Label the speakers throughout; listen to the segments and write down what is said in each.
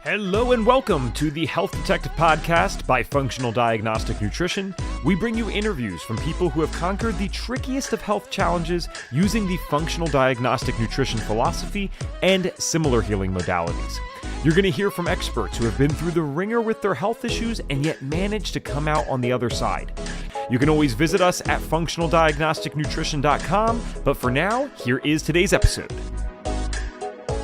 Speaker 1: Hello and welcome to the Health Detective Podcast by Functional Diagnostic Nutrition. We bring you interviews from people who have conquered the trickiest of health challenges using the Functional Diagnostic Nutrition philosophy and similar healing modalities. You're going to hear from experts who have been through the ringer with their health issues and yet managed to come out on the other side. You can always visit us at functionaldiagnosticnutrition.com, but for now, here is today's episode.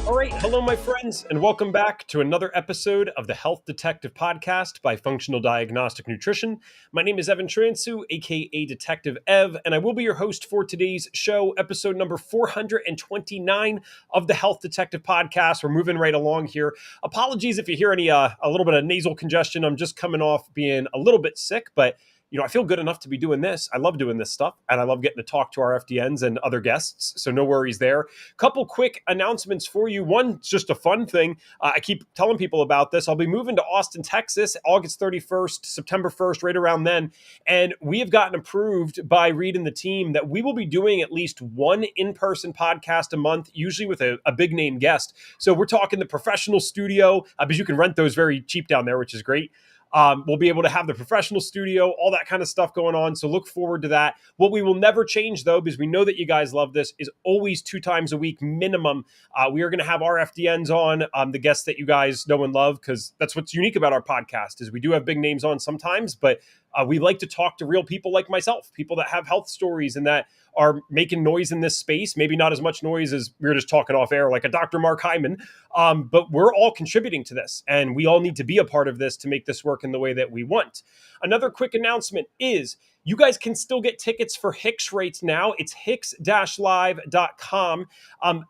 Speaker 1: All right, hello, my friends, and welcome back to another episode of the Health Detective Podcast by Functional Diagnostic Nutrition. My name is Evan Transu, aka Detective Ev, and I will be your host for today's show, episode number 429 of the Health Detective Podcast. We're moving right along here. Apologies if you hear any a little bit of nasal congestion. I'm just coming off being a little bit sick, but I feel good enough to be doing this. I love doing this stuff, and I love getting to talk to our FDNs and other guests, so no worries there. Couple quick announcements for you. One, it's just a fun thing. I keep telling people about this. I'll be moving to Austin, Texas, August 31st, September 1st, right around then, and we have gotten approved by Reed and the team that we will be doing at least one in-person podcast a month, usually with a big-name guest. So we're talking the professional studio, because you can rent those very cheap down there, which is great. We'll be able to have the professional studio, all that kind of stuff going on. So look forward to that. What we will never change, though, because we know that you guys love this, is always 2 times a week minimum. We are going to have our FDNs on, the guests that you guys know and love, because that's what's unique about our podcast is we do have big names on sometimes, but we like to talk to real people like myself, people that have health stories and that are making noise in this space. Maybe not as much noise as we were just talking off air, like a Dr. Mark Hyman, but we're all contributing to this, and we all need to be a part of this to make this work in the way that we want. Another quick announcement is you guys can still get tickets for HICS right now. It's HICS-live.com.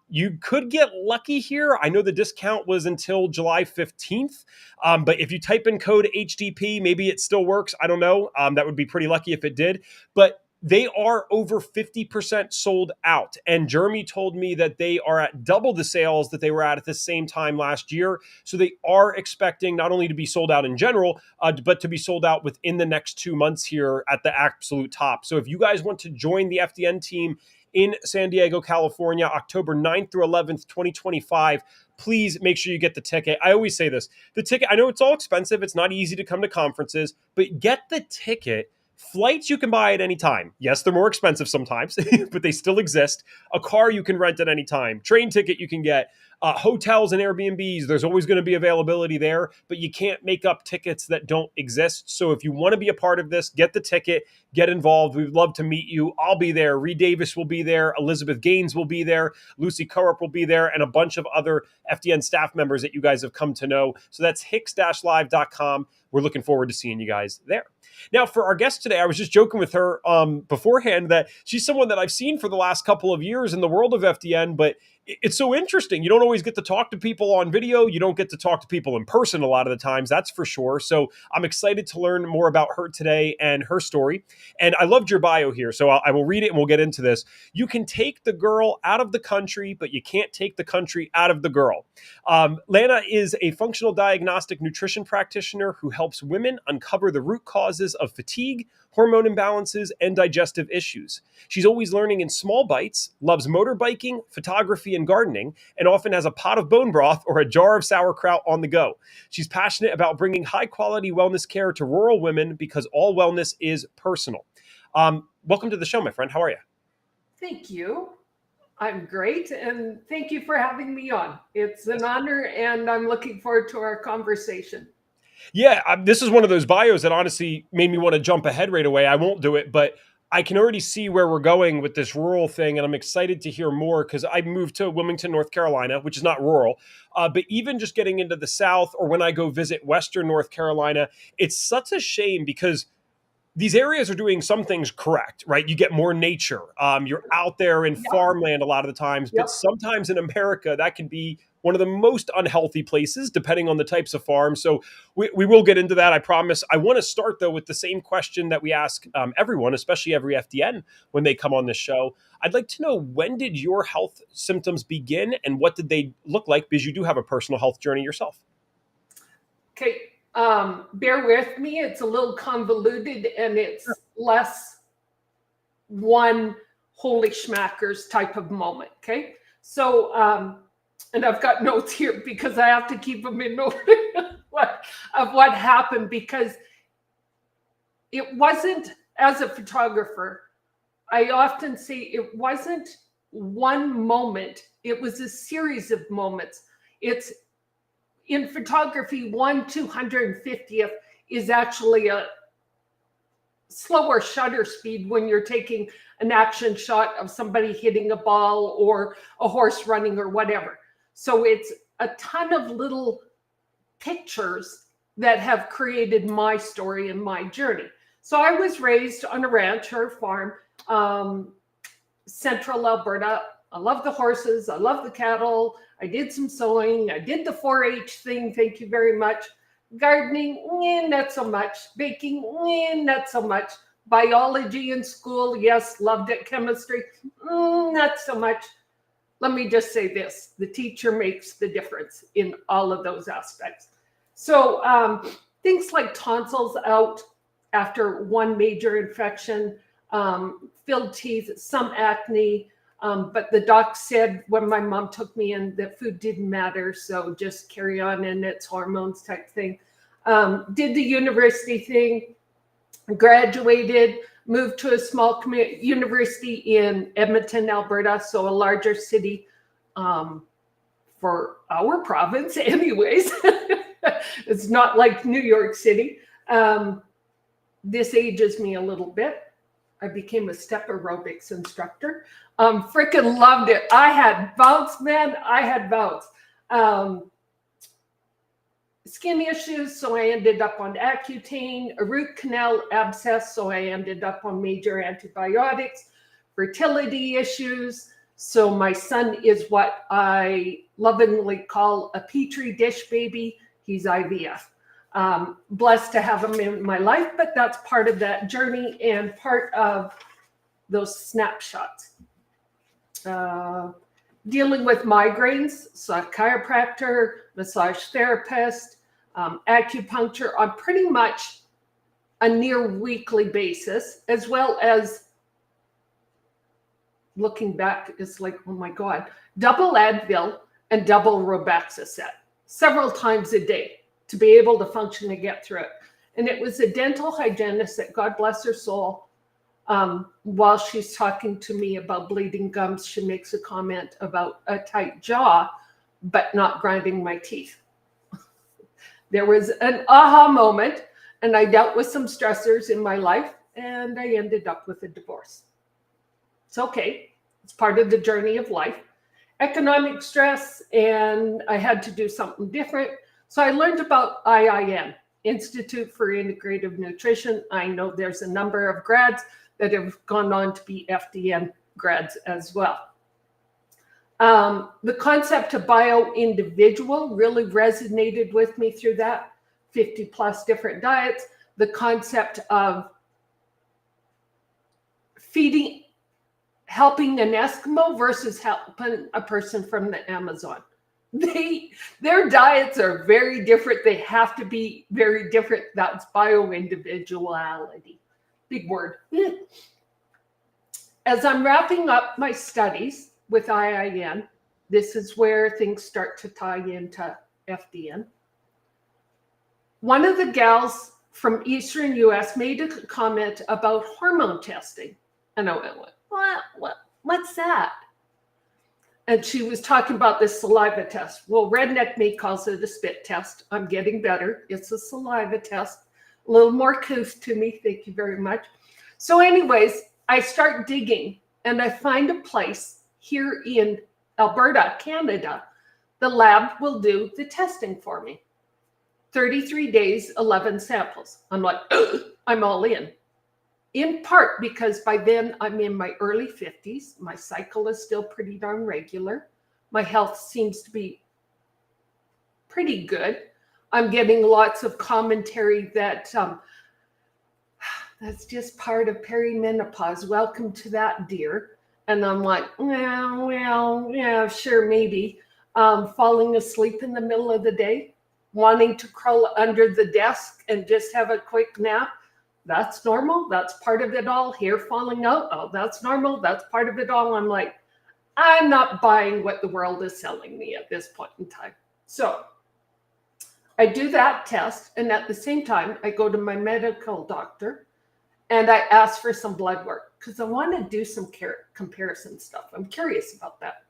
Speaker 1: You could get lucky here. I know the discount was until July 15th, but if you type in code HDP, maybe it still works. I don't know. That would be pretty lucky if it did, but they are over 50% sold out. And Jeremy told me that they are at double the sales that they were at the same time last year. So they are expecting not only to be sold out in general, but to be sold out within the next 2 months here at the absolute top. So if you guys want to join the FDN team in San Diego, California, October 9th through 11th, 2025, please make sure you get the ticket. I always say this, the ticket, I know it's all expensive. It's not easy to come to conferences, but get the ticket. Flights you can buy at any time. Yes, they're more expensive sometimes, but they still exist. A car you can rent at any time. Train ticket you can get. Hotels and Airbnbs, there's always going to be availability there, but you can't make up tickets that don't exist. So if you want to be a part of this, get the ticket, get involved. We'd love to meet you. I'll be there. Reed Davis will be there. Elizabeth Gaines will be there. Lucy Corup will be there, and a bunch of other FDN staff members that you guys have come to know. So that's HICS-live.com. We're looking forward to seeing you guys there. Now, for our guest today, I was just joking with her beforehand that she's someone that I've seen for the last couple of years in the world of FDN, but it's so interesting. You don't always get to talk to people on video. You don't get to talk to people in person a lot of the times, that's for sure. So I'm excited to learn more about her today and her story. And I loved your bio here, so I will read it and we'll get into this. You can take the girl out of the country, but you can't take the country out of the girl. Lana is a functional diagnostic nutrition practitioner who helps women uncover the root causes of fatigue, hormone imbalances, and digestive issues. She's always learning in small bites, loves motorbiking, photography, and gardening, and often has a pot of bone broth or a jar of sauerkraut on the go. She's passionate about bringing high-quality wellness care to rural women because all wellness is personal. Welcome to the show, my friend. How are you?
Speaker 2: Thank you. I'm great, and thank you for having me on. It's an honor, and I'm looking forward to our conversation.
Speaker 1: Yeah, this is one of those bios that honestly made me want to jump ahead right away. I won't do it, but I can already see where we're going with this rural thing, and I'm excited to hear more because I moved to Wilmington, North Carolina, which is not rural, but even just getting into the South or when I go visit Western North Carolina, it's such a shame because these areas are doing some things correct, right? You get more nature. You're out there in farmland a lot of the times, but sometimes in America, that can be one of the most unhealthy places, depending on the types of farms. So we will get into that, I promise. I want to start, though, with the same question that we ask everyone, especially every FDN, when they come on this show. I'd like to know, when did your health symptoms begin and what did they look like? Because you do have a personal health journey yourself.
Speaker 2: Okay. Bear with me. It's a little convoluted and it's less one holy schmackers type of moment. Okay. So and I've got notes here because I have to keep them in order of what happened, because it wasn't, as a photographer, I often say it wasn't one moment, it was a series of moments. It's in photography, 1/250th is actually a slower shutter speed when you're taking an action shot of somebody hitting a ball or a horse running or whatever. So it's a ton of little pictures that have created my story and my journey. So I was raised on a ranch or farm, central Alberta. I love the horses. I love the cattle. I did some sewing. I did the 4-H thing. Thank you very much. Gardening, not so much. Baking, not so much. Biology in school, yes, loved it. Chemistry, not so much. Let me just say this, the teacher makes the difference in all of those aspects. So things like tonsils out after one major infection, filled teeth, some acne, but the doc said when my mom took me in that food didn't matter, so just carry on and it's hormones type thing. Did the university thing, graduated, moved to a small university in Edmonton, Alberta, so a larger city for our province anyways. It's not like New York City. This ages me a little bit. I became a step aerobics instructor. Freaking loved it. I had bouts, man. I had bouts. Skin issues, so I ended up on Accutane. A root canal abscess, so I ended up on major antibiotics. Fertility issues, so my son is what I lovingly call a petri dish baby. He's IVF. Blessed to have him in my life, but that's part of that journey and part of those snapshots. Dealing with migraines, so a chiropractor, massage therapist, acupuncture on pretty much a near weekly basis, as well as looking back, it's like, oh my God, double Advil and double Robaxacet several times a day to be able to function and get through it. And it was a dental hygienist that, God bless her soul, while she's talking to me about bleeding gums, she makes a comment about a tight jaw, but not grinding my teeth. There was an aha moment, and I dealt with some stressors in my life, and I ended up with a divorce. It's okay. It's part of the journey of life. Economic stress, and I had to do something different. So I learned about IIN, Institute for Integrative Nutrition. I know there's a number of grads that have gone on to be FDN grads as well. The concept of bio-individual really resonated with me through that, 50 plus different diets. The concept of feeding, helping an Eskimo versus helping a person from the Amazon. Their diets are very different. They have to be very different. That's bio-individuality. Big word. As I'm wrapping up my studies with IIN, this is where things start to tie into FDN. One of the gals from Eastern US made a comment about hormone testing. And I went, what's that? And she was talking about this saliva test. Well, redneck me calls it a spit test. I'm getting better. It's a saliva test. A little more couth to me. Thank you very much. So anyways, I start digging and I find a place here in Alberta, Canada. The lab will do the testing for me. 33 days, 11 samples. I'm like, I'm all in. In part because by then I'm in my early 50s. My cycle is still pretty darn regular. My health seems to be pretty good. I'm getting lots of commentary that that's just part of perimenopause. Welcome to that, dear. And I'm like, well, yeah, sure, maybe. Falling asleep in the middle of the day, wanting to crawl under the desk and just have a quick nap. That's normal. That's part of it all. Hair falling out. Oh, that's normal. That's part of it all. I'm like, I'm not buying what the world is selling me at this point in time. So I do that test. And at the same time, I go to my medical doctor and I ask for some blood work because I want to do some comparison stuff. I'm curious about that.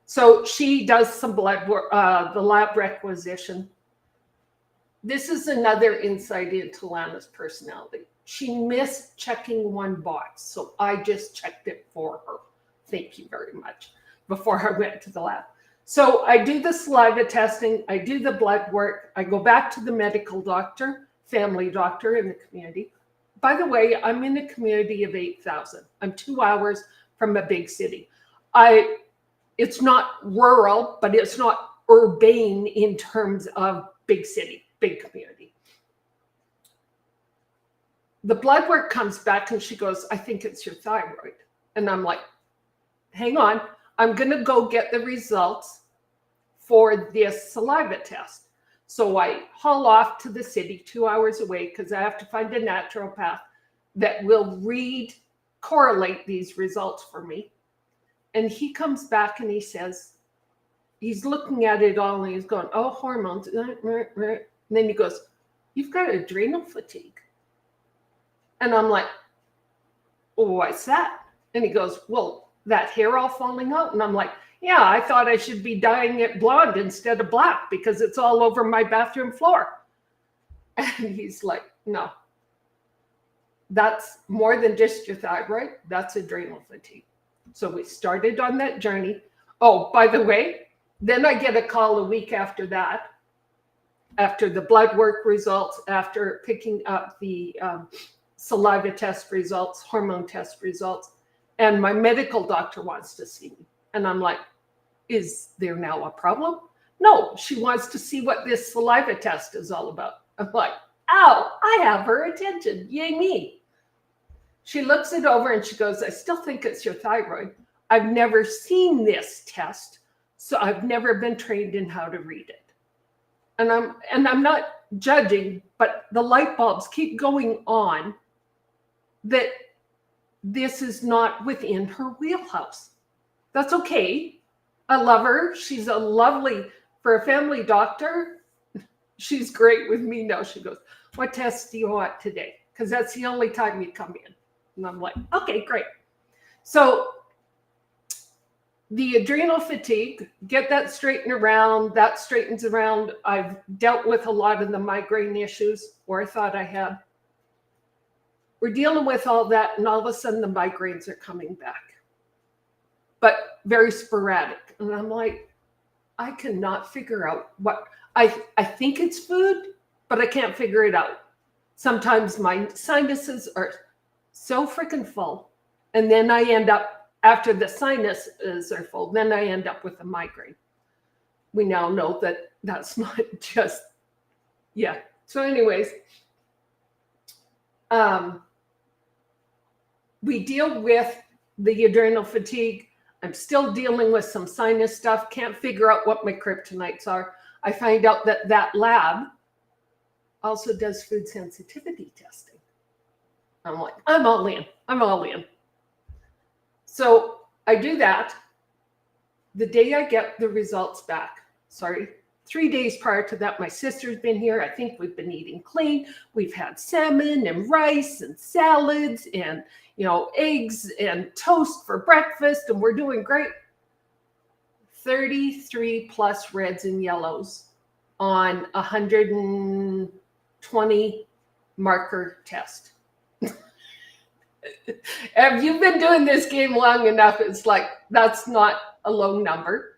Speaker 2: So she does some blood work, the lab requisition. This is another insight into Lana's personality. She missed checking one box, so I just checked it for her. Thank you very much. Before I went to the lab. So I do the saliva testing, I do the blood work, I go back to the medical doctor, family doctor in the community. By the way, I'm in a community of 8,000. I'm 2 hours from a big city. It's not rural, but it's not urbane in terms of big city, big community. The blood work comes back and she goes, I think it's your thyroid. And I'm like, hang on, I'm going to go get the results for this saliva test. So I haul off to the city 2 hours away because I have to find a naturopath that will correlate these results for me. And he comes back and he says, he's looking at it all and he's going, oh, hormones. And then he goes, you've got adrenal fatigue. And I'm like, well, what's that? And he goes, well, that hair all falling out. And I'm like, yeah, I thought I should be dyeing it blonde instead of black because it's all over my bathroom floor. And he's like, no, that's more than just your thyroid. That's adrenal fatigue. So we started on that journey. Oh, by the way, then I get a call a week after that, after the blood work results, after picking up the saliva test results, hormone test results, and my medical doctor wants to see me. And I'm like, is there now a problem? No, she wants to see what this saliva test is all about. I'm like, ow, I have her attention. Yay me. She looks it over and she goes, I still think it's your thyroid. I've never seen this test, so I've never been trained in how to read it. And I'm not judging, but the light bulbs keep going on that this is not within her wheelhouse. That's okay. I love her. She's a lovely, for a family doctor, she's great with me now. She goes, what tests do you want today? Because that's the only time you come in. And I'm like, okay, great. So the adrenal fatigue, get that straightened around. That straightens around. I've dealt with a lot of the migraine issues, or I thought I had. We're dealing with all that, and all of a sudden the migraines are coming back, but very sporadic. And I'm like, I cannot figure out what, I think it's food, but I can't figure it out. Sometimes my sinuses are so freaking full. And then I end up, after the sinuses are full, then I end up with a migraine. We now know that that's not just, yeah. So anyways, we deal with the adrenal fatigue. I'm still dealing with some sinus stuff. Can't figure out what my kryptonites are. I find out that that lab also does food sensitivity testing. I'm like, I'm all in. I'm all in. So I do that. The day I get the results back, 3 days prior to that, my sister's been here. I think we've been eating clean. We've had salmon and rice and salads and, eggs and toast for breakfast, and we're doing great. 33 plus reds and yellows on 120 marker test. If you've been doing this game long enough, it's like, that's not a low number.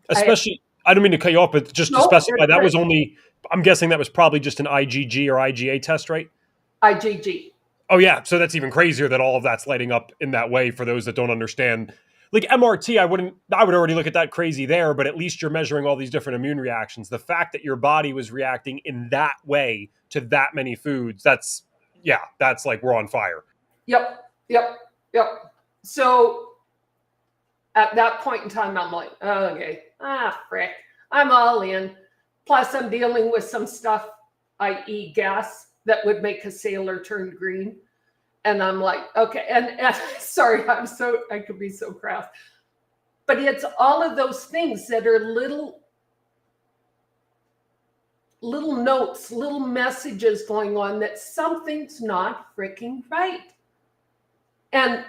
Speaker 1: Especially, I don't mean to cut you off, but just to specify, that was only, I'm guessing that was probably just an IgG or IgA test, right?
Speaker 2: IgG.
Speaker 1: Oh, yeah. So that's even crazier that all of that's lighting up in that way for those that don't understand. Like MRT, I would already look at that crazy there, but at least you're measuring all these different immune reactions. The fact that your body was reacting in that way to that many foods, that's like we're on fire.
Speaker 2: Yep. So at that point in time, I'm like, okay, frick, I'm all in. Plus, I'm dealing with some stuff, i.e. gas, that would make a sailor turn green. And I'm like, okay. And sorry, I could be so crass. But it's all of those things that are little notes, little messages going on that something's not freaking right. And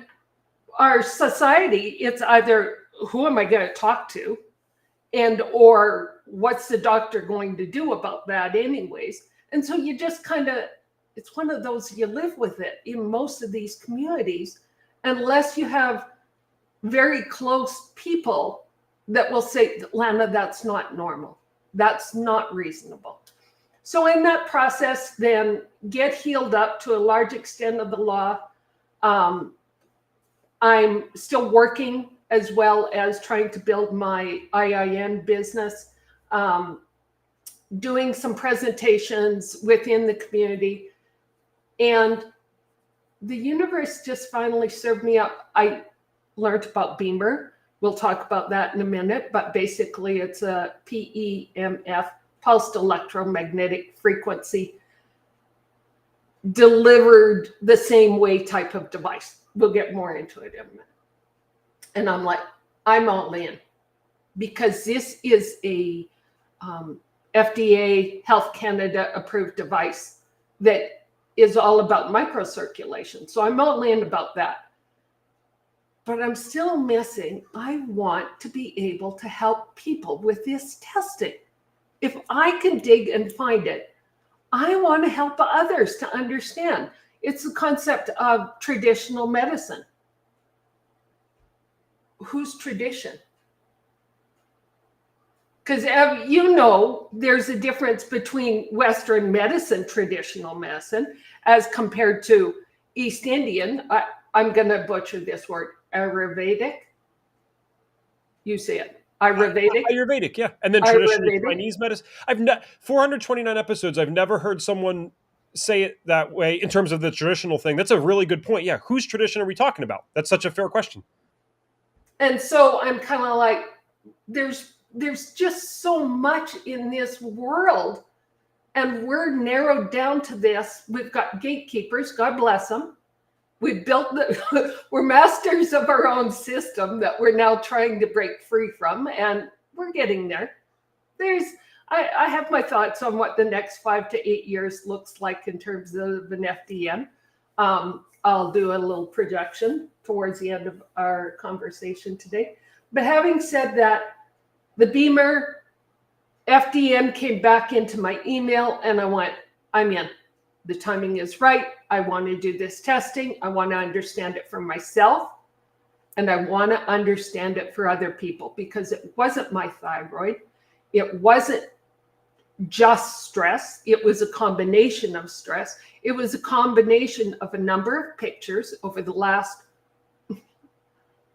Speaker 2: our society, it's either who am I going to talk to, and or what's the doctor going to do about that anyways. And so you just kind of, it's one of those, you live with it in most of these communities, unless you have very close people that will say, Lana, that's not normal, that's not reasonable. So in that process, then get healed up to a large extent of the law. I'm still working as well as trying to build my IIN business, doing some presentations within the community. And the universe just finally served me up. I learned about Beamer. We'll talk about that in a minute, but basically it's a PEMF, pulsed electromagnetic frequency, delivered the same way type of device. We'll get more into it in a minute. And I'm like, I'm all in, because this is a FDA, Health Canada approved device that is all about microcirculation. So I'm all in about that. But I'm still missing, I want to be able to help people with this testing. If I can dig and find it, I want to help others to understand. It's the concept of traditional medicine. Whose tradition? Because you know, there's a difference between Western medicine, traditional medicine, as compared to East Indian. I'm going to butcher this word, Ayurvedic. You say it. Ayurvedic.
Speaker 1: Ayurvedic, yeah. And then traditional Chinese medicine. 429 episodes. I've never heard someone say it that way in terms of the traditional thing. That's a really good point. Yeah. Whose tradition are we talking about? That's such a fair question.
Speaker 2: And so I'm kind of like, there's just so much in this world, and we're narrowed down to this. We've got gatekeepers, God bless them. We've built we're masters of our own system that we're now trying to break free from, and we're getting there. I have my thoughts on what the next 5 to 8 years looks like in terms of an FDN. I'll do a little projection towards the end of our conversation today. But having said that, the Beamer FDN came back into my email, and I went, I'm in. The timing is right. I want to do this testing. I want to understand it for myself, and I want to understand it for other people, because it wasn't my thyroid. It wasn't just stress. It was a combination of stress. It was a combination of a number of pictures over the last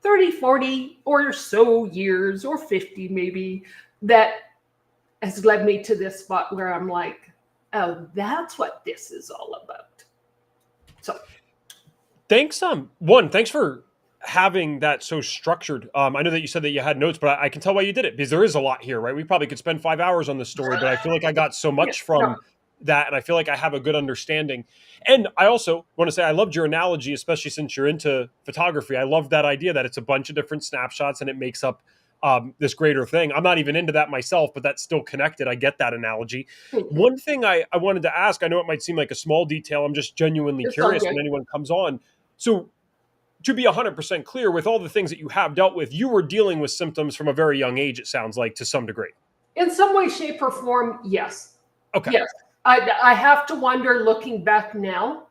Speaker 2: 30, 40 or so years, or 50 maybe, that has led me to this spot where I'm like, oh, that's what this is all about. So
Speaker 1: thanks. Thanks for having that so structured. I know that you said that you had notes, but I can tell why you did it, because there is a lot here, right? We probably could spend 5 hours on this story, but I feel like I got so much from that, and I feel like I have a good understanding. And I also want to say I loved your analogy, especially since you're into photography. I love that idea that it's a bunch of different snapshots and it makes up this greater thing. I'm not even into that myself, but that's still connected. I get that analogy. One thing I wanted to ask, I know it might seem like a small detail. I'm just genuinely curious when anyone comes on. So to be 100% clear, with all the things that you have dealt with, you were dealing with symptoms from a very young age, it sounds like, to some degree.
Speaker 2: In some way, shape, or form, yes.
Speaker 1: Okay.
Speaker 2: Yes. I have to wonder, looking back now.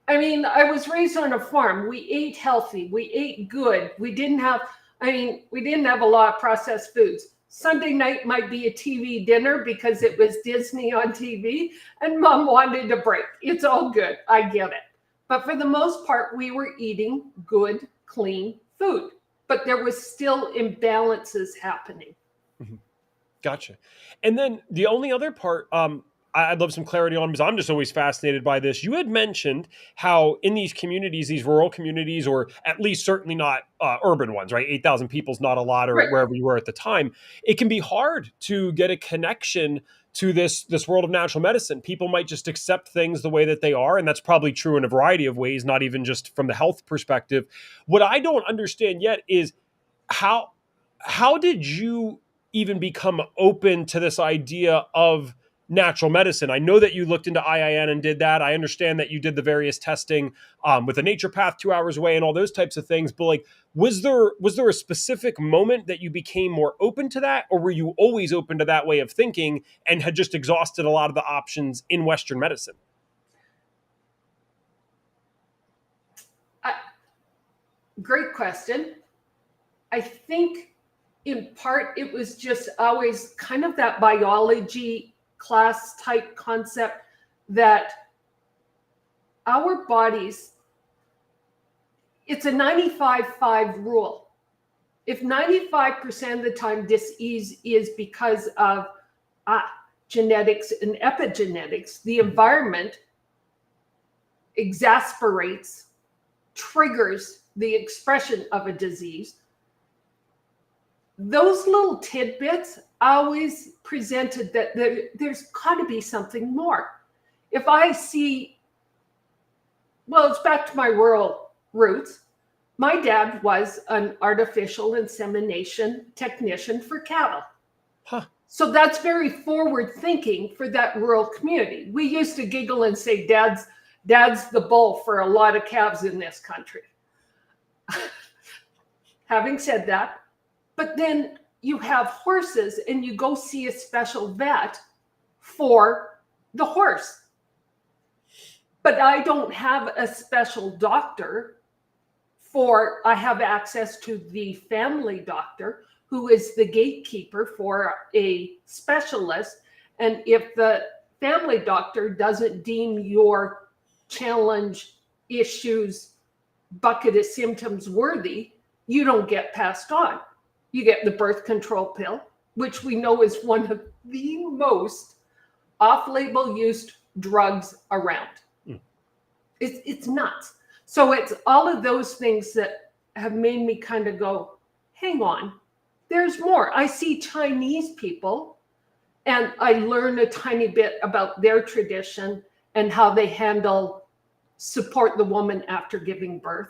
Speaker 2: I mean, I was raised on a farm. We ate healthy. We ate good. We didn't have a lot of processed foods. Sunday night might be a TV dinner because it was Disney on TV and mom wanted a break. It's all good. I get it. But for the most part, we were eating good, clean food. But there was still imbalances happening.
Speaker 1: Mm-hmm. Gotcha. And then the only other part, I'd love some clarity on, because I'm just always fascinated by this. You had mentioned how in these communities, these rural communities, or at least certainly not urban ones, right? 8,000 people is not a lot, or
Speaker 2: Right.
Speaker 1: wherever you were at the time. It can be hard to get a connection to this world of natural medicine. People might just accept things the way that they are, and that's probably true in a variety of ways, not even just from the health perspective. What I don't understand yet is how how did you even become open to this idea of natural medicine? I know that you looked into IIN and did that. I understand that you did the various testing with a naturopath 2 hours away and all those types of things. But like, was there a specific moment that you became more open to that, or were you always open to that way of thinking and had just exhausted a lot of the options in Western medicine?
Speaker 2: I, great question. I think in part it was just always kind of that biology class type concept that our bodies, it's a 95-5 rule. If 95% of the time disease is because of genetics and epigenetics, the environment exasperates, triggers the expression of a disease. Those little tidbits always presented that there's got to be something more. If I see, well, it's back to my rural roots. My dad was an artificial insemination technician for cattle.
Speaker 1: Huh.
Speaker 2: So that's very forward thinking for that rural community. We used to giggle and say, dad's the bull for a lot of calves in this country. Having said that, but then you have horses and you go see a special vet for the horse. But I don't have a special doctor I have access to the family doctor who is the gatekeeper for a specialist. And if the family doctor doesn't deem your challenge, issues, bucket of symptoms worthy, you don't get passed on. You get the birth control pill, which we know is one of the most off-label used drugs around. It's nuts. So it's all of those things that have made me kind of go, hang on, there's more. I see Chinese people and I learn a tiny bit about their tradition and how they support the woman after giving birth.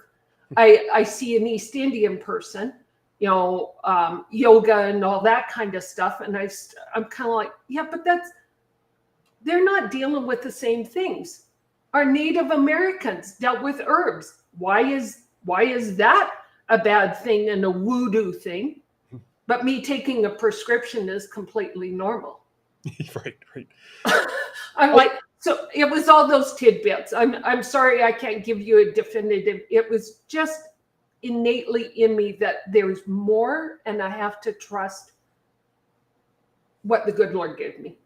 Speaker 2: I see an East Indian person, yoga and all that kind of stuff. And I'm kind of like, yeah, but they're not dealing with the same things. Our Native Americans dealt with herbs. Why is that a bad thing and a voodoo thing? But me taking a prescription is completely normal.
Speaker 1: Right.
Speaker 2: I'm like, so it was all those tidbits. I'm sorry I can't give you a definitive. It was just innately in me that there's more, and I have to trust what the good Lord gave me.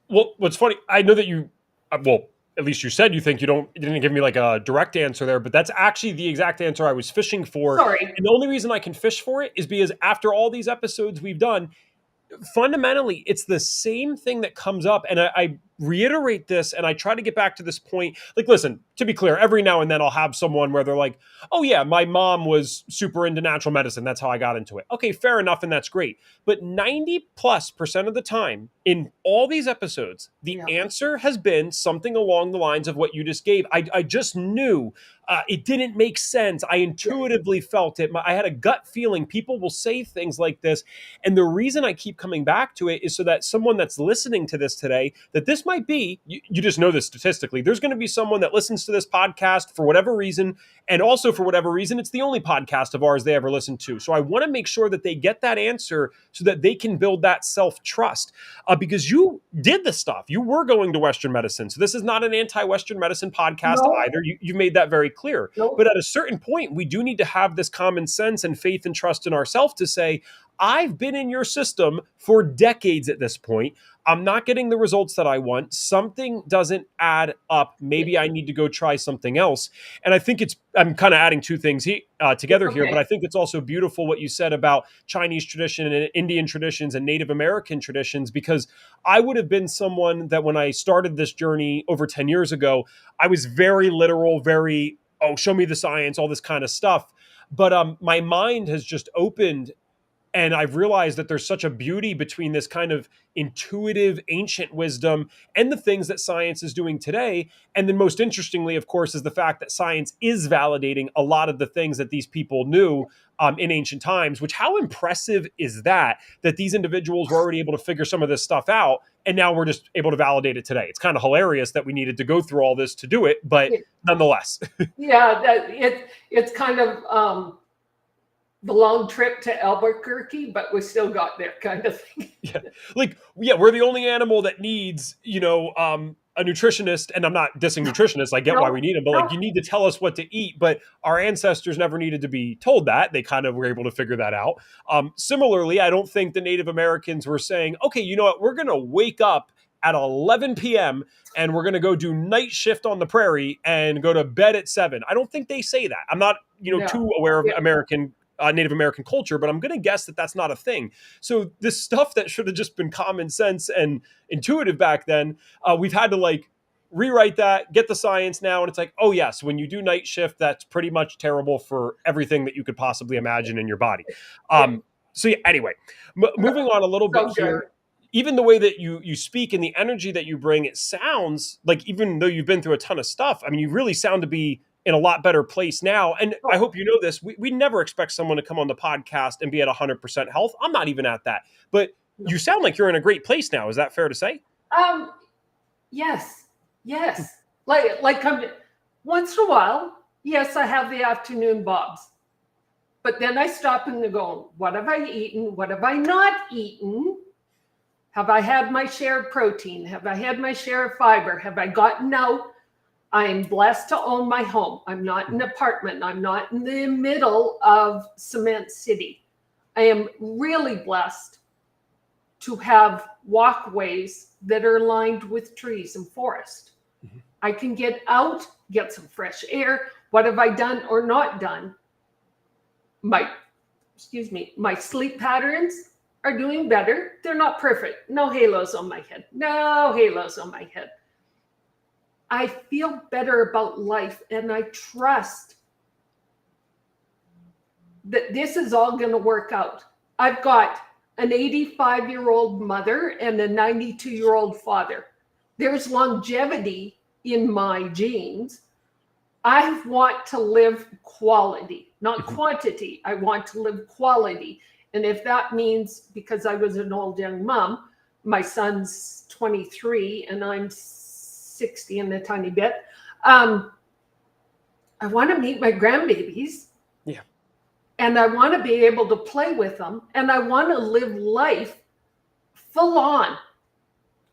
Speaker 1: Well, what's funny, I know that you, at least you said you think you didn't give me like a direct answer there, but that's actually the exact answer I was fishing for.
Speaker 2: Sorry.
Speaker 1: And the only reason I can fish for it is because after all these episodes we've done, fundamentally, it's the same thing that comes up. And I reiterate this and I try to get back to this point. Like, listen, to be clear, every now and then I'll have someone where they're like, oh yeah, my mom was super into natural medicine. That's how I got into it. Okay, fair enough. And that's great. But 90+% of the time in all these episodes, the answer has been something along the lines of what you just gave. I just knew it didn't make sense. I intuitively felt it. I had a gut feeling. People will say things like this. And the reason I keep coming back to it is so that someone that's listening to this today, that this might be, you just know this statistically, there's going to be someone that listens to this podcast for whatever reason. And also for whatever reason, it's the only podcast of ours they ever listen to. So I want to make sure that they get that answer so that they can build that self-trust. Because you did the stuff. You were going to Western medicine. So this is not an anti-Western medicine podcast either. You've made that very clear. But at a certain point, we do need to have this common sense and faith and trust in ourselves to say, I've been in your system for decades at this point. I'm not getting the results that I want. Something doesn't add up. Maybe I need to go try something else. And I think it's I'm kind of adding two things
Speaker 2: It's
Speaker 1: together here, but
Speaker 2: okay.
Speaker 1: I think it's also beautiful what you said about Chinese tradition and Indian traditions and Native American traditions, because I would have been someone that when I started this journey over 10 years ago, I was very literal, very, oh, show me the science, all this kind of stuff. But my mind has just opened, and I've realized that there's such a beauty between this kind of intuitive ancient wisdom and the things that science is doing today. And then, most interestingly, of course, is the fact that science is validating a lot of the things that these people knew in ancient times. Which, how impressive is that? That these individuals were already able to figure some of this stuff out, and now we're just able to validate it today. It's kind of hilarious that we needed to go through all this to do it, but nonetheless.
Speaker 2: Yeah, it's kind of the long trip to Albuquerque, but we still got there, kind of thing.
Speaker 1: Yeah. Like, yeah, we're the only animal that needs, a nutritionist. And I'm not dissing nutritionists. I get why we
Speaker 2: No,
Speaker 1: need them, but like,
Speaker 2: no,
Speaker 1: you need to tell us what to eat. But our ancestors never needed to be told that. They kind of were able to figure that out. Similarly, I don't think the Native Americans were saying, okay, you know what, we're going to wake up at 11 p.m. and we're going to go do night shift on the prairie and go to bed at 7. I don't think they say that. I'm not,
Speaker 2: no.
Speaker 1: too aware of
Speaker 2: Yeah,
Speaker 1: Native American culture, but I'm going to guess that that's not a thing. So this stuff that should have just been common sense and intuitive back then, we've had to like rewrite that, get the science now, and it's like, oh yes, when you do night shift, that's pretty much terrible for everything that you could possibly imagine in your body.
Speaker 2: yeah.
Speaker 1: So yeah, anyway, moving on a little bit
Speaker 2: So good.
Speaker 1: here. Even the way that you speak and the energy that you bring, it sounds like, even though you've been through a ton of stuff, I mean, you really sound to be in a lot better place now. And I
Speaker 2: Oh,
Speaker 1: hope you know this. We never expect someone to come on the podcast and be at 100% health. I'm not even at that. But
Speaker 2: no.
Speaker 1: you sound like you're in a great place now. Is that fair to say?
Speaker 2: Um, yes, yes. Like once in a while, yes, I have the afternoon bobs. But then I stop and go, what have I eaten? What have I not eaten? Have I had my share of protein? Have I had my share of fiber? Have I gotten out? I am blessed to own my home. I'm not in an apartment. I'm not in the middle of Cement City. I am really blessed to have walkways that are lined with trees and forest.
Speaker 1: Mhm.
Speaker 2: I can get out, get some fresh air. What have I done or not done? My my sleep patterns are doing better. They're not perfect. No halos on my head. No halos on my head. I feel better about life, and I trust that this is all going to work out. I've got an 85-year-old mother and a 92-year-old father. There's longevity in my genes. I want to live quality, not quantity. I want to live quality. And if that means, because I was an old young mom, my son's 23 and I'm 60 and a tiny bit, I want to meet my grandbabies.
Speaker 1: Yeah.
Speaker 2: And I want to be able to play with them. And I want to live life full on.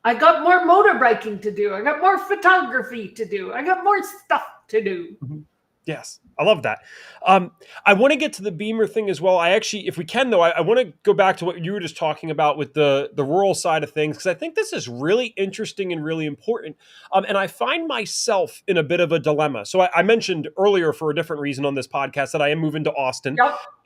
Speaker 2: I got more motorbiking to do. I got more photography to do. I got more stuff to do.
Speaker 1: Mhm. Yes, I love that. I want to get to the Beamer thing as well. I actually, if we can, though, I want to go back to what you were just talking about with the rural side of things, because I think this is really interesting and really important. And I find myself in a bit of a dilemma. So I mentioned earlier, for a different reason on this podcast, that I am moving to Austin,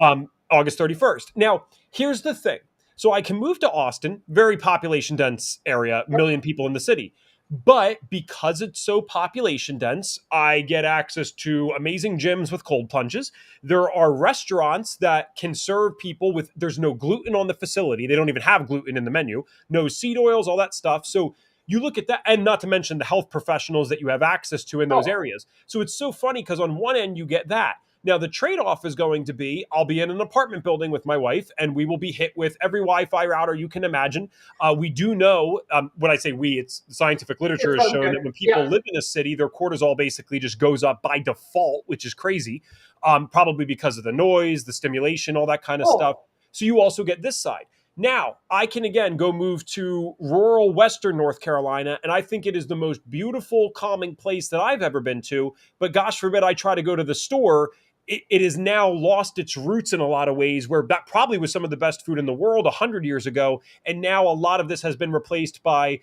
Speaker 2: Yep.
Speaker 1: August 31st. Now, here's the thing. So I can move to Austin, very population dense area, million people in the city. But because it's so population dense, I get access to amazing gyms with cold plunges. There are restaurants that can serve people with, there's no gluten on the facility. They don't even have gluten in the menu, no seed oils, all that stuff. So you look at that, and not to mention the health professionals that you have access to in those
Speaker 2: Oh,
Speaker 1: areas. So it's so funny because on one end, you get that. Now, the trade off is going to be, I'll be in an apartment building with my wife, and we will be hit with every Wi Fi router you can imagine. We do know, when I say we, it's scientific literature
Speaker 2: it's
Speaker 1: has
Speaker 2: so
Speaker 1: shown
Speaker 2: good.
Speaker 1: that when people
Speaker 2: Yeah.
Speaker 1: live in a city, their cortisol basically just goes up by default, which is crazy, probably because of the noise, the stimulation, all that kind of stuff.
Speaker 2: Oh,
Speaker 1: So you also get this side. Now, I can again go move to rural Western North Carolina, and I think it is the most beautiful, calming place that I've ever been to. But gosh forbid I try to go to the store. It has now lost its roots in a lot of ways, where that probably was some of the best food in the world 100 years ago. And now a lot of this has been replaced by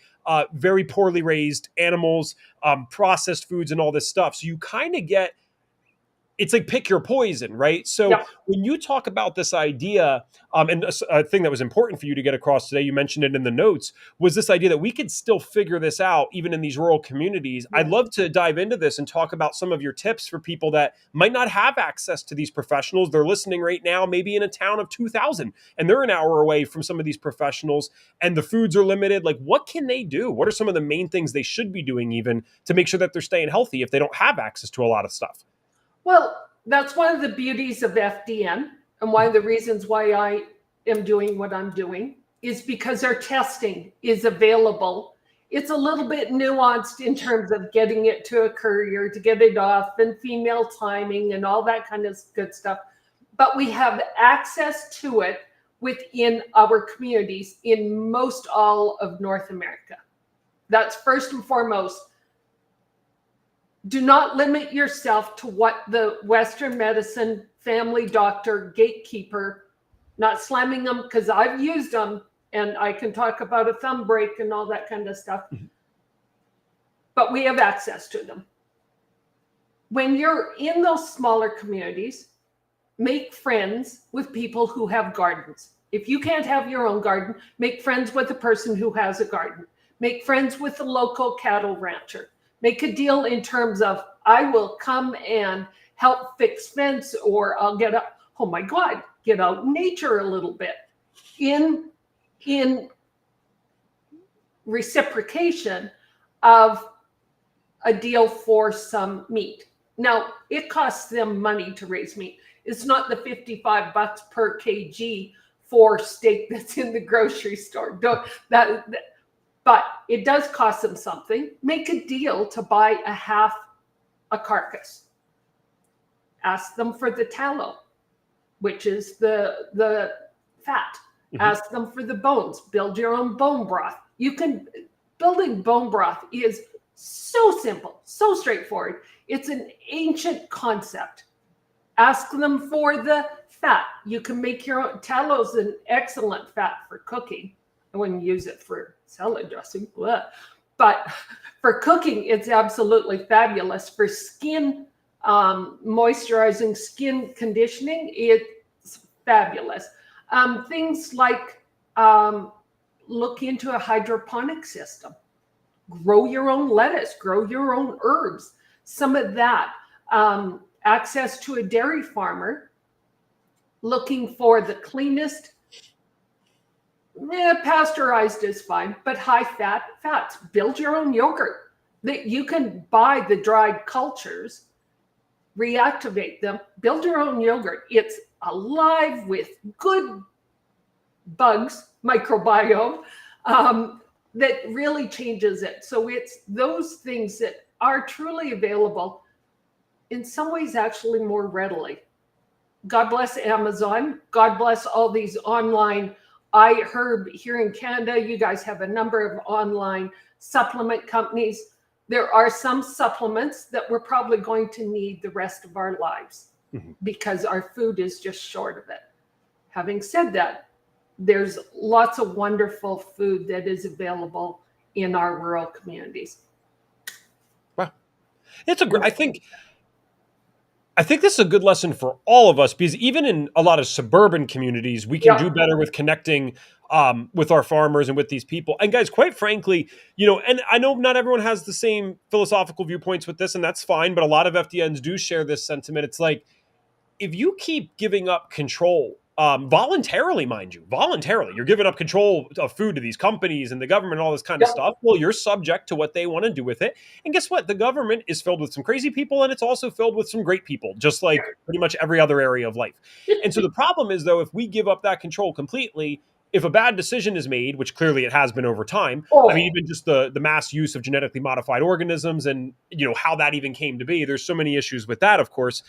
Speaker 1: very poorly raised animals, processed foods, and all this stuff. So you kind of get it's like pick your poison, right? So
Speaker 2: Yeah.
Speaker 1: when you talk about this idea, and a thing that was important for you to get across today, you mentioned it in the notes, was this idea that we could still figure this out even in these rural communities. I'd
Speaker 2: Yeah.
Speaker 1: love to dive into this and talk about some of your tips for people that might not have access to these professionals. They're listening right now, maybe in a town of 2,000, and they're an hour away from some of these professionals, and the foods are limited. Like, what can they do? What are some of the main things they should be doing even to make sure that they're staying healthy if they don't have access to a lot of stuff?
Speaker 2: Well, that's one of the beauties of FDN, and one of the reasons why I am doing what I'm doing is because our testing is available. It's a little bit nuanced in terms of getting it to a courier to get it off and female timing and all that kind of good stuff. But we have access to it within our communities in most all of North America. That's first and foremost. Do not limit yourself to what the Western medicine family doctor gatekeeper, not slamming them because I've used them and I can talk about a thumb break and all that kind of stuff. But we have access to them. When you're in those smaller communities, make friends with people who have gardens. If you can't have your own garden, make friends with a person who has a garden. Make friends with the local cattle rancher. Make a deal in terms of, I will come and help fix fence, or I'll get up. Oh my God, get out in nature a little bit. In reciprocation of a deal for some meat. Now, it costs them money to raise meat. It's not the $55 per kg for steak that's in the grocery store. But it does cost them something. Make a deal to buy a half a carcass. Ask them for the tallow, which is the fat. Mm-hmm. Ask them for the bones. Build your own bone broth. Building bone broth is so simple, so straightforward. It's an ancient concept. Ask them for the fat. You can make your own. Tallow's an excellent fat for cooking. I wouldn't use it for salad dressing, but for cooking, it's absolutely fabulous. For skin moisturizing, skin conditioning, it's fabulous. Things like look into a hydroponic system. Grow your own lettuce, grow your own herbs. Some of that. Access to a dairy farmer, looking for the cleanest, pasteurized is fine, but high fats. Build your own yogurt. You can buy the dried cultures, reactivate them, build your own yogurt. It's alive with good bugs, microbiome, that really changes it. So it's those things that are truly available, in some ways actually more readily. God bless Amazon. God bless all these online. I heard here in Canada, you guys have a number of online supplement companies. There are some supplements that we're probably going to need the rest of our lives because our food is just short of it. Having said that, there's lots of wonderful food that is available in our rural communities.
Speaker 1: Wow. I think this is a good lesson for all of us, because even in a lot of suburban communities, we can do better with connecting with our farmers and with these people. And guys, quite frankly, and I know not everyone has the same philosophical viewpoints with this, and that's fine, but a lot of FDNs do share this sentiment. It's like, if you keep giving up control, voluntarily, mind you, you're giving up control of food to these companies and the government and all this kind of stuff. Well, you're subject to what they want to do with it. And guess what? The government is filled with some crazy people, and it's also filled with some great people, just like pretty much every other area of life. And so the problem is, though, if we give up that control completely, if a bad decision is made, which clearly it has been over time, I mean, even just the mass use of genetically modified organisms and, how that even came to be, there's so many issues with that, of course.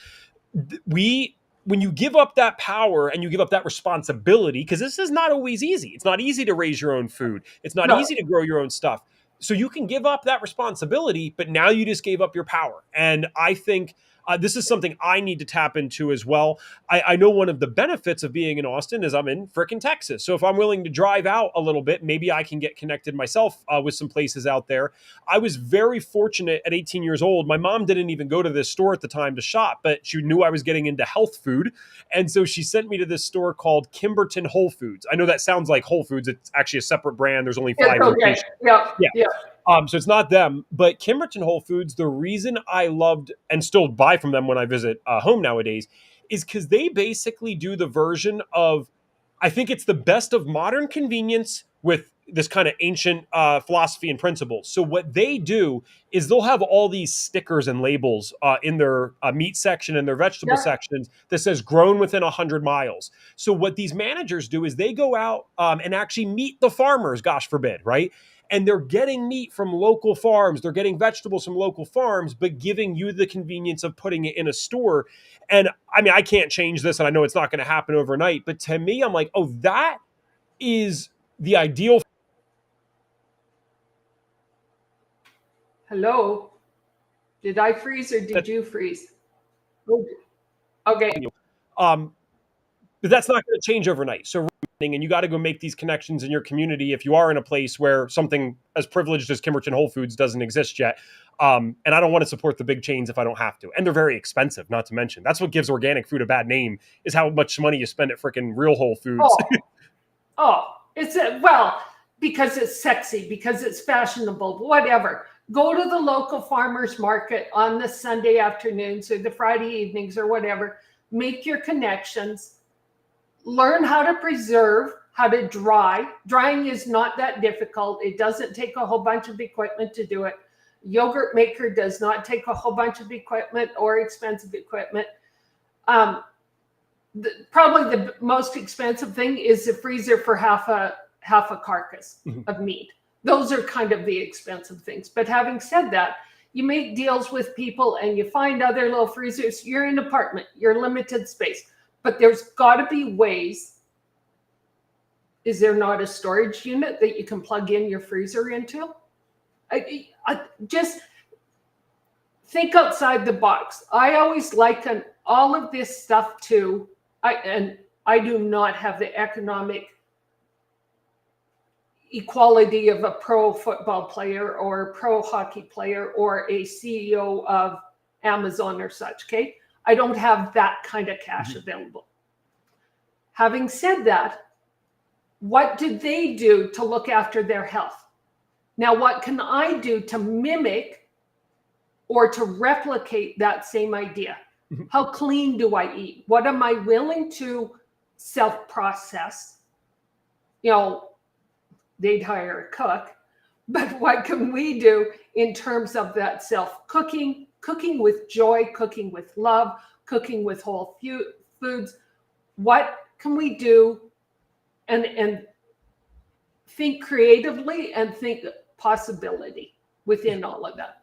Speaker 1: When you give up that power and you give up that responsibility, because this is not always easy. It's not easy to raise your own food. It's not easy to grow your own stuff. So you can give up that responsibility, but now you just gave up your power. And I think This is something I need to tap into as well. I know one of the benefits of being in Austin is I'm in frickin' Texas. So if I'm willing to drive out a little bit, maybe I can get connected myself with some places out there. I was very fortunate at 18 years old. My mom didn't even go to this store at the time to shop, but she knew I was getting into health food. And so she sent me to this store called Kimberton Whole Foods. I know that sounds like Whole Foods. It's actually a separate brand. There's only 5
Speaker 2: Okay.
Speaker 1: locations.
Speaker 2: Yeah.
Speaker 1: Yeah.
Speaker 2: Yeah.
Speaker 1: So it's not them, but Kimberton Whole Foods, the reason I loved and still buy from them when I visit home nowadays is because they basically do the version of, I think it's the best of modern convenience with this kind of ancient philosophy and principles. So what they do is they'll have all these stickers and labels in their meat section and their vegetable
Speaker 2: Yeah.
Speaker 1: sections that says grown within 100 miles. So what these managers do is they go out and actually meet the farmers, gosh forbid, right? And they're getting meat from local farms. They're getting vegetables from local farms, but giving you the convenience of putting it in a store. And I mean, I can't change this, and I know it's not going to happen overnight, but to me, I'm like, oh, that is the ideal.
Speaker 2: Hello. Did I freeze or did you freeze? Okay.
Speaker 1: Um, but that's not going to change overnight. So, and you got to go make these connections in your community if you are in a place where something as privileged as Kimberton Whole Foods doesn't exist yet. And I don't want to support the big chains if I don't have to. And they're very expensive, not to mention. That's what gives organic food a bad name, is how much money you spend at freaking real Whole Foods.
Speaker 2: It's because it's sexy, because it's fashionable, whatever. Go to the local farmers market on the Sunday afternoons or the Friday evenings or whatever. Make your connections. Learn how to preserve, how to dry. Drying is not that difficult. It doesn't take a whole bunch of equipment to do it. Yogurt maker does not take a whole bunch of equipment or expensive equipment. Probably the most expensive thing is the freezer for half a carcass of meat. Those are kind of the expensive things. But having said that, you make deals with people and you find other little freezers. You're in an apartment, you're limited space, but there's got to be ways. Is there not a storage unit that you can plug in your freezer into? I just think outside the box. I always liken all of this stuff to, I do not have the economic equality of a pro football player or a pro hockey player or a CEO of Amazon or such, okay? I don't have that kind of cash available. Having said that, what did they do to look after their health? Now, what can I do to mimic or to replicate that same idea? How clean do I eat? What am I willing to self-process? You know, they'd hire a cook, but what can we do in terms of that self-cooking, cooking with joy, cooking with love, cooking with whole foods? What can we do and think creatively and think possibility within all of that?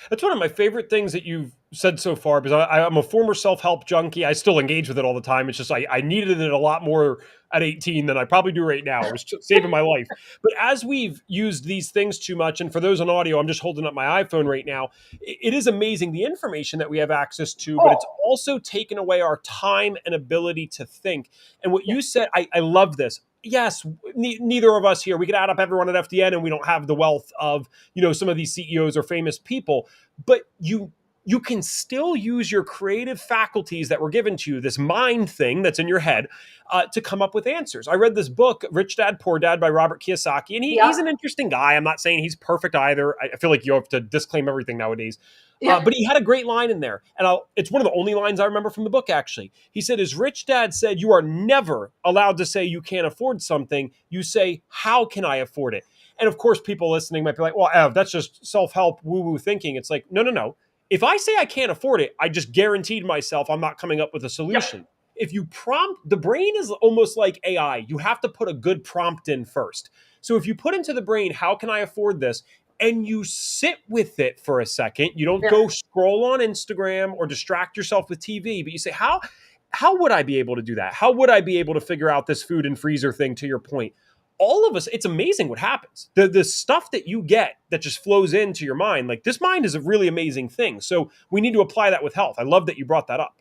Speaker 1: That's one of my favorite things that you've said so far, because I'm a former self-help junkie. I still engage with it all the time. It's just I needed it a lot more at 18 than I probably do right now. It was saving my life. But as we've used these things too much, and for those on audio, I'm just holding up my iPhone right now. It is amazing the information that we have access to, but it's also taken away our time and ability to think. And what you said, I love this. Yes, neither of us here, we could add up everyone at FDN and we don't have the wealth of, some of these CEOs or famous people, but you can still use your creative faculties that were given to you, this mind thing that's in your head, to come up with answers. I read this book, Rich Dad, Poor Dad by Robert Kiyosaki, and he's an interesting guy. I'm not saying he's perfect either. I feel like you have to disclaim everything nowadays. But he had a great line in there. And it's one of the only lines I remember from the book, actually. He said, his rich dad said, you are never allowed to say you can't afford something. You say, how can I afford it? And of course, people listening might be like, well, Ev, that's just self-help woo-woo thinking. It's like, no. If I say I can't afford it, I just guaranteed myself I'm not coming up with a solution. Yeah. If you prompt, the brain is almost like AI. You have to put a good prompt in first. So if you put into the brain, how can I afford this? And you sit with it for a second. You don't go scroll on Instagram or distract yourself with TV, but you say, how would I be able to do that? How would I be able to figure out this food and freezer thing, to your point? all of us, it's amazing what happens. The stuff that you get that just flows into your mind, like this mind is a really amazing thing. So we need to apply that with health. I love that you brought that up.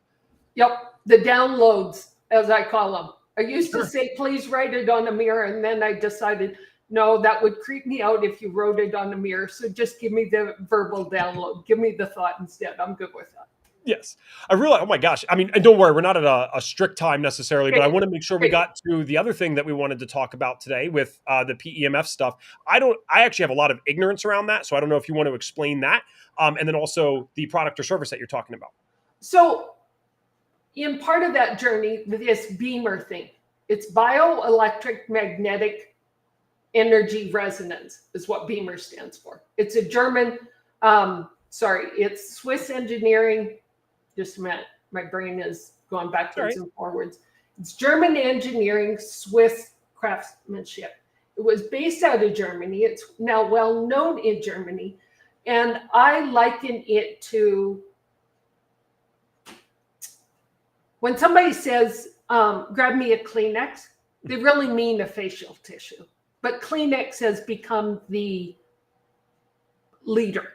Speaker 2: Yep. The downloads, as I call them. I used
Speaker 1: Sure.
Speaker 2: to say, please write it on a mirror. And then I decided, no, that would creep me out if you wrote it on a mirror. So just give me the verbal download. Give me the thought instead. I'm good with that.
Speaker 1: Yes. I realize, oh my gosh. I mean, and don't worry, we're not at a strict time necessarily, but I want to make sure we got to the other thing that we wanted to talk about today with the PEMF stuff. I actually have a lot of ignorance around that. So I don't know if you want to explain that. And then also the product or service that you're talking about.
Speaker 2: So in part of that journey, this Beamer thing, it's bioelectric magnetic energy resonance is what Beamer stands for. It's a German, it's Swiss engineering. Just a minute, my brain is going backwards and forwards. It's German engineering, Swiss craftsmanship. It was based out of Germany. It's now well known in Germany. And I liken it to when somebody says, grab me a Kleenex, they really mean a facial tissue. But Kleenex has become the leader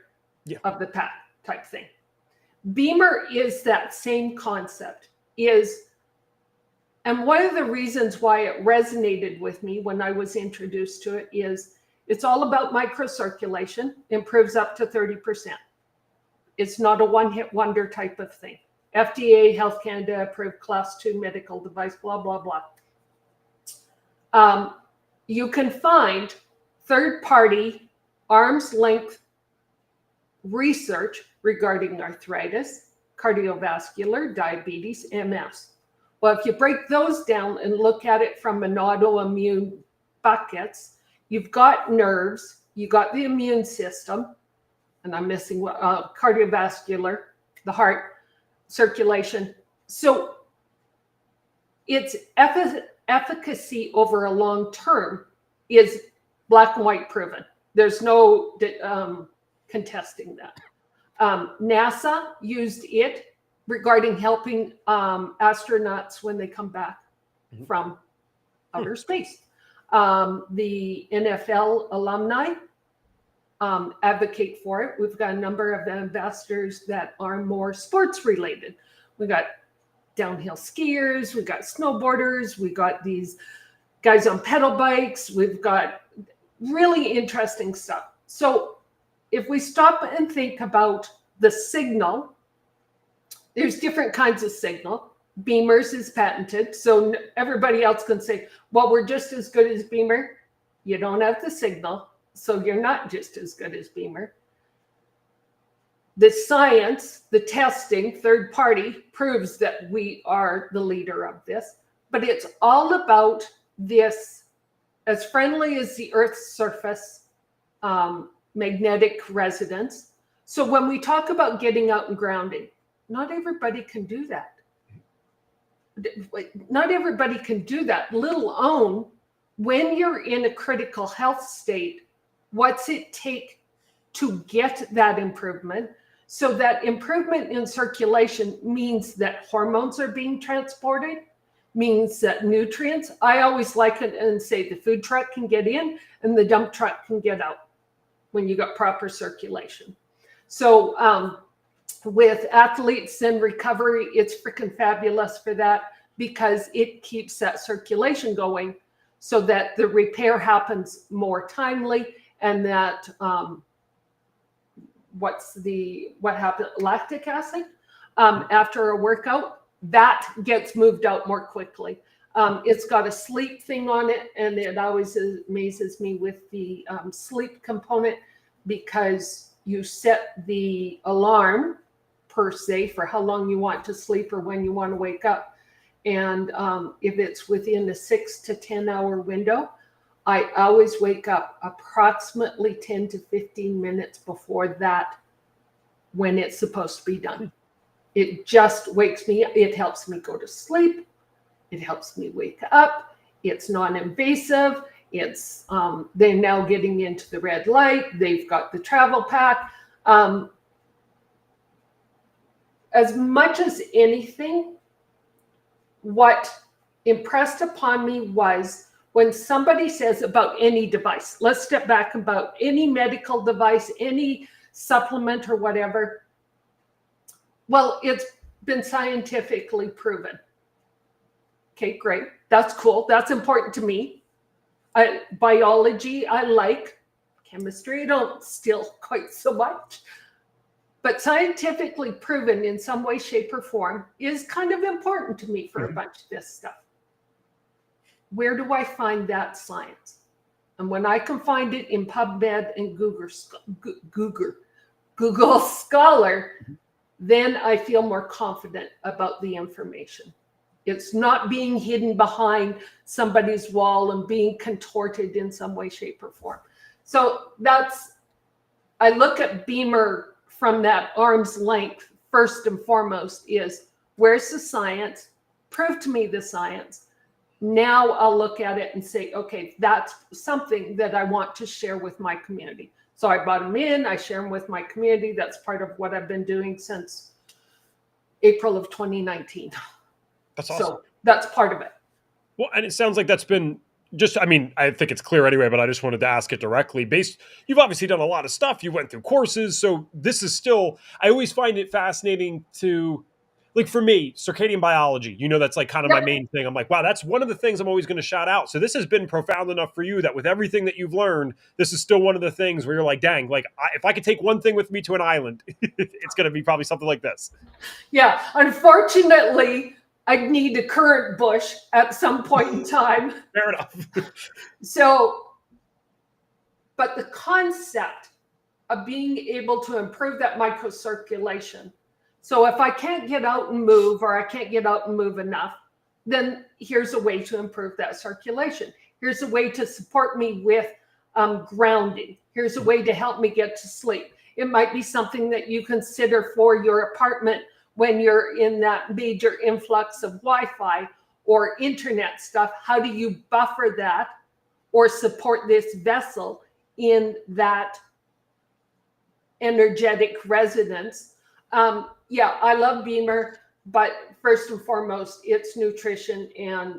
Speaker 2: of the pack type thing. Beamer is that same concept, and one of the reasons why it resonated with me when I was introduced to it is it's all about microcirculation, improves up to 30%. It's not a one-hit wonder type of thing. FDA, Health Canada approved class 2 medical device, blah, blah, blah. You can find third-party arm's length research regarding arthritis, cardiovascular, diabetes, MS. Well, if you break those down and look at it from an autoimmune buckets, you've got nerves, you got the immune system, and I'm missing cardiovascular, the heart, circulation. So its efficacy over a long term is black and white proven. There's no contesting that. NASA used it regarding helping astronauts when they come back from outer space. The NFL alumni advocate for it. We've got a number of ambassadors that are more sports related. We got downhill skiers, we got snowboarders, we got these guys on pedal bikes, we've got really interesting stuff. So if we stop and think about the signal, there's different kinds of signal. Beamer's is patented, so everybody else can say, well, we're just as good as Beamer. You don't have the signal, so you're not just as good as Beamer. The science, the testing, third party, proves that we are the leader of this, but it's all about this, as friendly as the Earth's surface, magnetic resonance. So when we talk about getting out and grounding, not everybody can do that. Not everybody can do that, let alone when you're in a critical health state, what's it take to get that improvement? So that improvement in circulation means that hormones are being transported, means that nutrients, I always like it and say the food truck can get in and the dump truck can get out when you got proper circulation. So with athletes in recovery, it's freaking fabulous for that because it keeps that circulation going so that the repair happens more timely and that what happened, lactic acid after a workout, that gets moved out more quickly. It's got a sleep thing on it, and it always amazes me with the sleep component because you set the alarm per se for how long you want to sleep or when you want to wake up. And if it's within a 6 to 10 hour window, I always wake up approximately 10 to 15 minutes before that when it's supposed to be done. It just wakes me up. It helps me go to sleep. It helps me wake up. It's non-invasive. It's they're now getting into the red light. They've got the travel pack. As much as anything, what impressed upon me was when somebody says about any device, let's step back about any medical device, any supplement or whatever. Well, it's been scientifically proven. Okay, great. That's cool. That's important to me. Biology, I like. Chemistry, I don't still quite so much. But scientifically proven in some way, shape, or form is kind of important to me for a bunch of this stuff. Where do I find that science? And when I can find it in PubMed and Google Scholar, then I feel more confident about the information. It's not being hidden behind somebody's wall and being contorted in some way, shape, or form. So I look at Beamer from that arm's length. First and foremost is, where's the science? Prove to me the science. Now I'll look at it and say, okay, that's something that I want to share with my community. So I brought them in, I share them with my community. That's part of what I've been doing since April of 2019.
Speaker 1: That's awesome.
Speaker 2: So that's part of it.
Speaker 1: Well, and it sounds like that's been just, I mean, I think it's clear anyway, but I just wanted to ask it directly. You've obviously done a lot of stuff. You went through courses. So this is still, I always find it fascinating to, like for me, circadian biology, that's like kind of my main thing. I'm like, wow, that's one of the things I'm always going to shout out. So this has been profound enough for you that with everything that you've learned, this is still one of the things where you're like, dang, like if I could take one thing with me to an island, it's going to be probably something like this.
Speaker 2: Yeah. Unfortunately, I'd need a currant bush at some point in time.
Speaker 1: Fair enough.
Speaker 2: So, but the concept of being able to improve that microcirculation. So if I can't get out and move, or I can't get out and move enough, then here's a way to improve that circulation. Here's a way to support me with grounding. Here's a way to help me get to sleep. It might be something that you consider for your apartment when you're in that major influx of Wi-Fi or internet stuff. How do you buffer that or support this vessel in that energetic resonance? Yeah, I love Beamer, but first and foremost, it's nutrition, and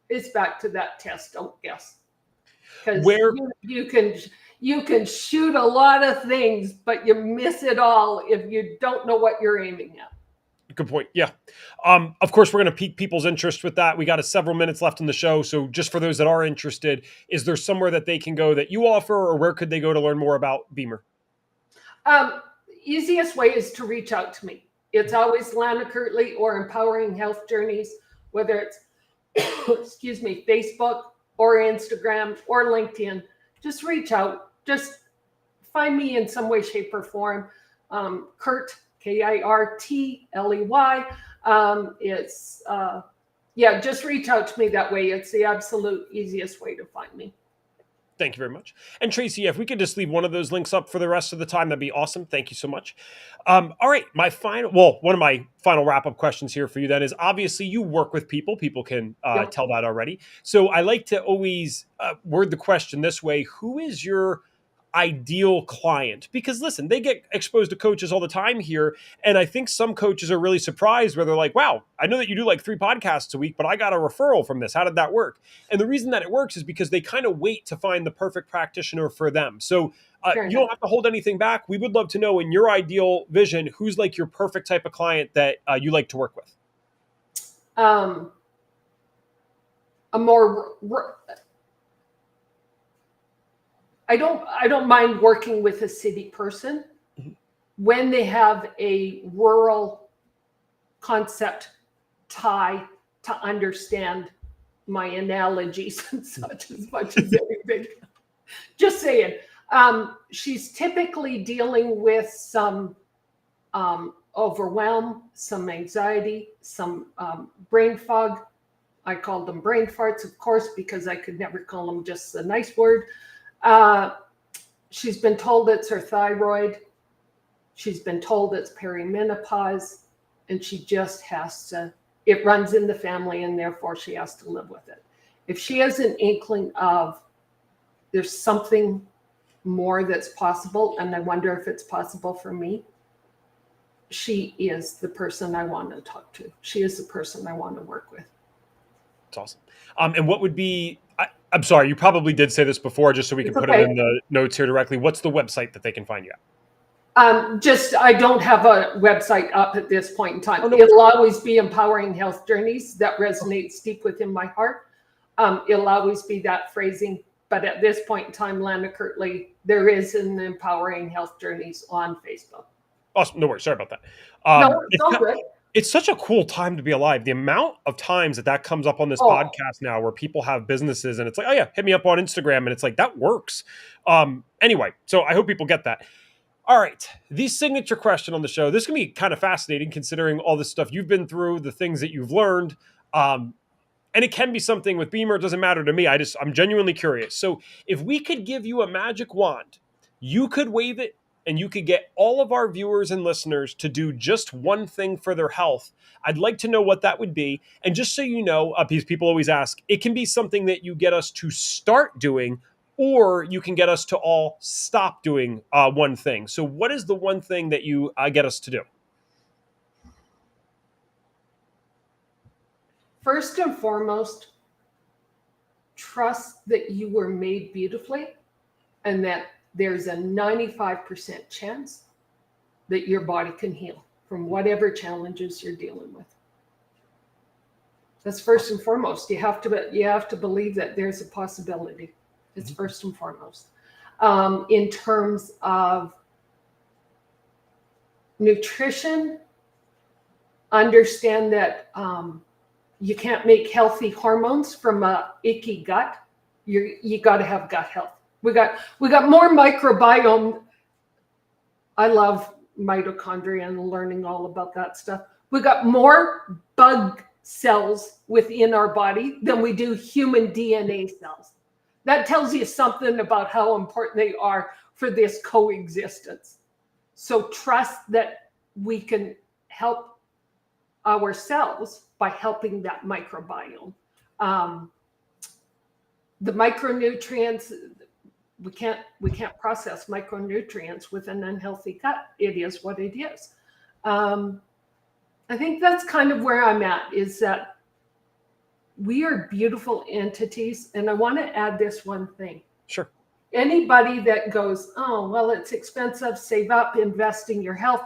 Speaker 2: it's back to that test, don't guess. Because you can shoot a lot of things, but you miss it all if you don't know what you're aiming at.
Speaker 1: Good point. Yeah. Of course, we're going to pique people's interest with that. We got several minutes left in the show. So just for those that are interested, is there somewhere that they can go that you offer, or where could they go to learn more about Beamer?
Speaker 2: Easiest way is to reach out to me. It's always Lana Kirtley or Empowering Health Journeys, whether it's, excuse me, Facebook or Instagram or LinkedIn. Just reach out. Just find me in some way, shape, or form. Kurt, Kirtley. Just reach out to me that way. It's the absolute easiest way to find me.
Speaker 1: Thank you very much. And Tracy, if we could just leave one of those links up for the rest of the time, that'd be awesome. Thank you so much. All right. One of my final wrap-up questions here for you then is, obviously you work with people. People can tell that already. So I like to always word the question this way: who is your ideal client? Because listen, they get exposed to coaches all the time here. And I think some coaches are really surprised where they're like, wow, I know that you do like 3 podcasts a week, but I got a referral from this. How did that work? And the reason that it works is because they kind of wait to find the perfect practitioner for them. So you don't have to hold anything back. We would love to know, in your ideal vision, who's like your perfect type of client that you like to work with? I don't mind working with a city person when they have a rural concept tie to understand my analogies and such as much as anything. Just saying. She's typically dealing with some overwhelm, some anxiety, some brain fog. I called them brain farts, of course, because I could never call them just a nice word. She's been told it's her thyroid. She's been told it's perimenopause, and she just has to, it runs in the family, and therefore she has to live with it. If she has an inkling of there's something more that's possible, and I wonder if it's possible for me, she is the person I want to talk to. She is the person I want to work with. That's awesome. And what would be, I'm sorry, you probably did say this before, just so we can
Speaker 2: It's
Speaker 1: put it
Speaker 2: okay.
Speaker 1: in the notes here directly. What's the website that they can find you at?
Speaker 2: I don't have a website up at this point in time.
Speaker 1: Oh, no.
Speaker 2: It'll always be Empowering Health Journeys. That resonates deep within my heart. It'll always be that phrasing. But at this point in time, Lana Kirtley, there is an Empowering Health Journeys on Facebook.
Speaker 1: Awesome. No worries. Sorry about that.
Speaker 2: No, it's all good.
Speaker 1: It's such a cool time to be alive. The amount of times that comes up on this podcast now where people have businesses and it's like, oh yeah, hit me up on Instagram. And it's like, that works. Anyway, so I hope people get that. All right. The signature question on the show. This can be kind of fascinating considering all the stuff you've been through, the things that you've learned. And it can be something with Beamer. It doesn't matter to me. I'm genuinely curious. So if we could give you a magic wand, you could wave it and you could get all of our viewers and listeners to do just one thing for their health. I'd like to know what that would be. And just so you know, because people always ask, it can be something that you get us to start doing, or you can get us to all stop doing one thing. So what is the one thing that you get us to do?
Speaker 2: First and foremost, trust that you were made beautifully and that there's a 95% chance that your body can heal from whatever challenges you're dealing with. That's first and foremost. You have to believe that there's a possibility. It's first and foremost. In terms of nutrition, understand that you can't make healthy hormones from a icky gut. You got to have gut health. We got more microbiome. I love mitochondria and learning all about that stuff. We got more bug cells within our body than we do human DNA cells. That tells you something about how important they are for this coexistence. So trust that we can help ourselves by helping that microbiome. The micronutrients, we can't process micronutrients with an unhealthy gut. It is what it is. I think that's kind of where I'm at, is that we are beautiful entities. And I want to add this one thing.
Speaker 1: Sure.
Speaker 2: Anybody that goes, oh, well, it's expensive, save up, invest in your health.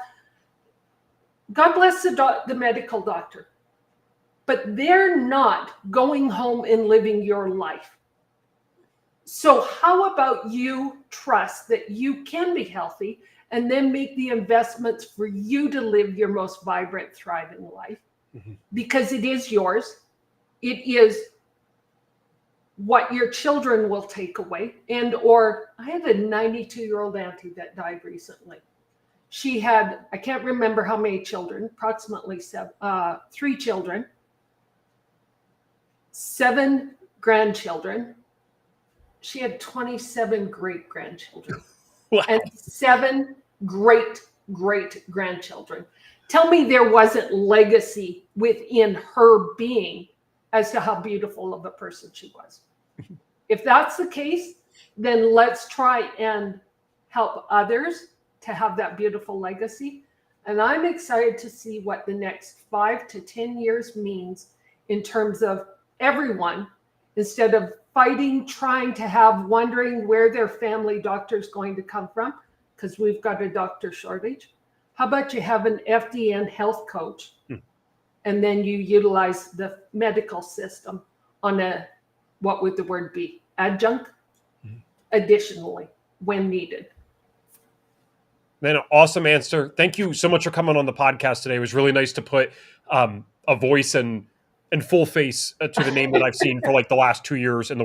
Speaker 2: God bless the medical doctor. But they're not going home and living your life. So how about you trust that you can be healthy and then make the investments for you to live your most vibrant, thriving life? Mm-hmm. Because it is yours. It is what your children will take away. Or I had a 92-year-old auntie that died recently. She had, I can't remember how many children, approximately 3 children, 7 grandchildren. She had 27 great-grandchildren. Wow. And 7 great-great-grandchildren. Tell me there wasn't legacy within her being as to how beautiful of a person she was. If that's the case, then let's try and help others to have that beautiful legacy. And I'm excited to see what the next 5 to 10 years means in terms of everyone, instead of fighting, trying to have, wondering where their family doctor is going to come from, because we've got a doctor shortage. How about you have an FDN health coach, and then you utilize the medical system on a, what would the word be? Adjunct, additionally, when needed.
Speaker 1: Man, awesome answer. Thank you so much for coming on the podcast today. It was really nice to put a voice and full face to the name that I've seen for like the last 2 years in the world.